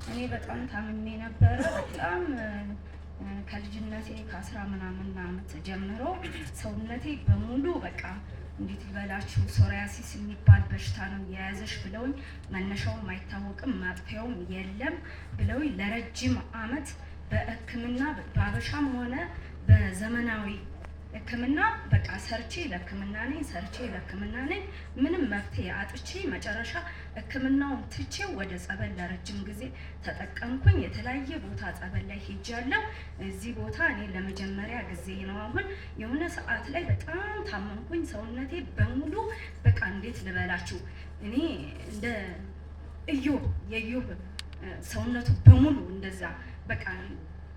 እኔ በጣም ታምሜ ነበረ። በጣም ከልጅነቴ ከ10 ምናምን ዓመት ጀምሮ ሰውነቴ በሙሉ በቃ እንዴት ልበላችሁ ሶሪያሲስ የሚባል በሽታ ነው የያዘሽ ብለውኝ መነሻውም አይታወቅም ማጥፊያውም የለም ብለውኝ ለረጅም ዓመት በሕክምና በአበሻም ሆነ በዘመናዊ ሕክምና በቃ ሰርቼ ለሕክምና ነኝ ምንም መፍትሄ አጥቼ መጨረሻ ሕክምናውን ትቼ ወደ ጸበል ለረጅም ጊዜ ተጠቀምኩኝ። የተለያየ ቦታ ጸበል ላይ ሄጃለሁ። እዚህ ቦታ እኔ ለመጀመሪያ ጊዜ ነው። አሁን የሆነ ሰዓት ላይ በጣም ታመምኩኝ። ሰውነቴ በሙሉ በቃ እንዴት ልበላችሁ እኔ እንደ የኢዮብ ሰውነቱ በሙሉ እንደዛ በቃ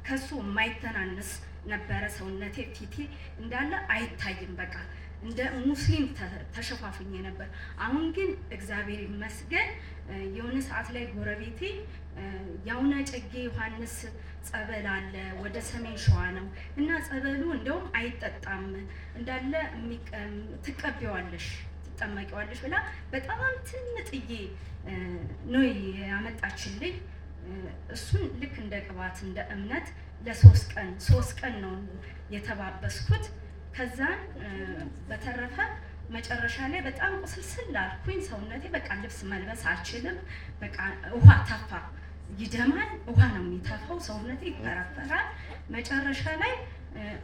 ከሱ የማይተናነስ ነበረ ሰውነቴ። ፊቴ እንዳለ አይታይም። በቃ እንደ ሙስሊም ተሸፋፍኜ ነበር። አሁን ግን እግዚአብሔር ይመስገን የሆነ ሰዓት ላይ ጎረቤቴ ያውና ጨጌ ዮሐንስ ጸበል አለ ወደ ሰሜን ሸዋ ነው እና ጸበሉ እንደውም አይጠጣም እንዳለ ትጠመቂዋለሽ ብላ በጣም ትንጥዬ ነው ያመጣችልኝ። እሱን ልክ እንደ ቅባት እንደ እምነት ለ3 ቀን ነው የተባበስኩት። ከዛን በተረፈ መጨረሻ ላይ በጣም ቁስልስል አልኩኝ። ሰውነቴ በቃ ልብስ መልበስ አልችልም። በቃ ውሃ ተፋ ይደማል። ውሃ ነው የሚተፋው። ሰውነቴ ይፈራፈራል። መጨረሻ ላይ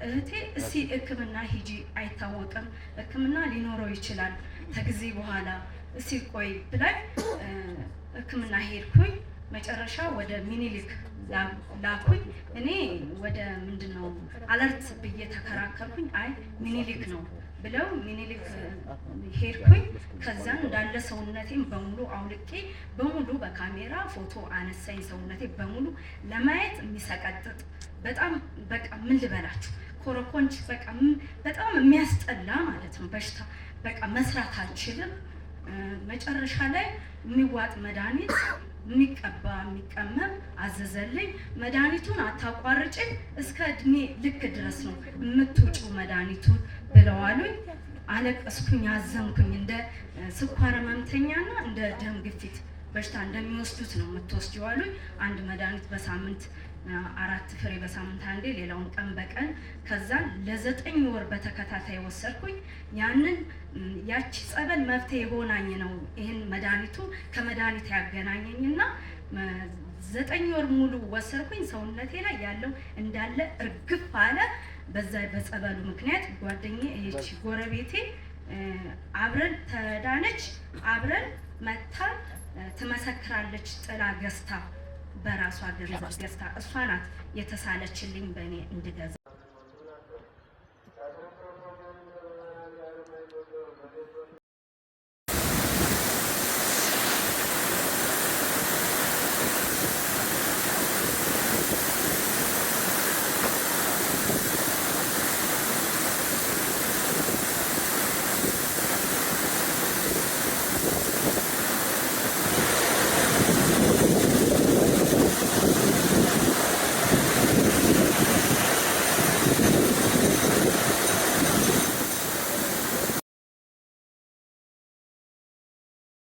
እህቴ እስቲ ሕክምና ሂጂ አይታወቅም ሕክምና ሊኖረው ይችላል ከጊዜ በኋላ እስቲ ቆይ ብላኝ ሕክምና ሄድኩኝ። መጨረሻ ወደ ሚኒሊክ ላኩኝ። እኔ ወደ ምንድነው አለርት ብዬ ተከራከርኩኝ። አይ ሚኒሊክ ነው ብለው ሚኒሊክ ሄድኩኝ። ከዛን እንዳለ ሰውነቴን በሙሉ አውልቄ በሙሉ በካሜራ ፎቶ አነሳኝ። ሰውነቴ በሙሉ ለማየት የሚሰቀጥጥ በጣም በቃ ምን ልበላችሁ ኮረኮንች በቃ በጣም የሚያስጠላ ማለት ነው በሽታ። በቃ መስራት አልችልም። መጨረሻ ላይ የሚዋጥ መድኃኒት የሚቀባ የሚቀመም አዘዘልኝ። መድኃኒቱን አታቋርጭኝ እስከ እድሜ ልክ ድረስ ነው የምትውጪው መድኃኒቱን ብለዋሉኝ። አለቀስኩኝ፣ አዘንኩኝ። እንደ ስኳር ህመምተኛና እንደ ደም ግፊት በሽታ እንደሚወስዱት ነው የምትወስጂው አሉኝ። አንድ መድኃኒት በሳምንት 4 ፍሬ በሳምንት አንዴ፣ ሌላውን ቀን በቀን። ከዛን ለ9 ወር በተከታታይ ወሰድኩኝ። ያንን ያቺ ጸበል መፍትሄ የሆናኝ ነው ይሄን መድኃኒቱ ከመድኃኒት ያገናኘኝና 9 ወር ሙሉ ወሰድኩኝ። ሰውነቴ ላይ ያለው እንዳለ እርግፍ አለ። በዛ በጸበሉ ምክንያት ጓደኛዬ እቺ ጎረቤቴ አብረን ተዳነች። አብረን መታ ትመሰክራለች። ጥላ ገዝታ በራሷ ገንዘብ ገዝታ እሷ ናት የተሳለችልኝ በእኔ እንድገዛ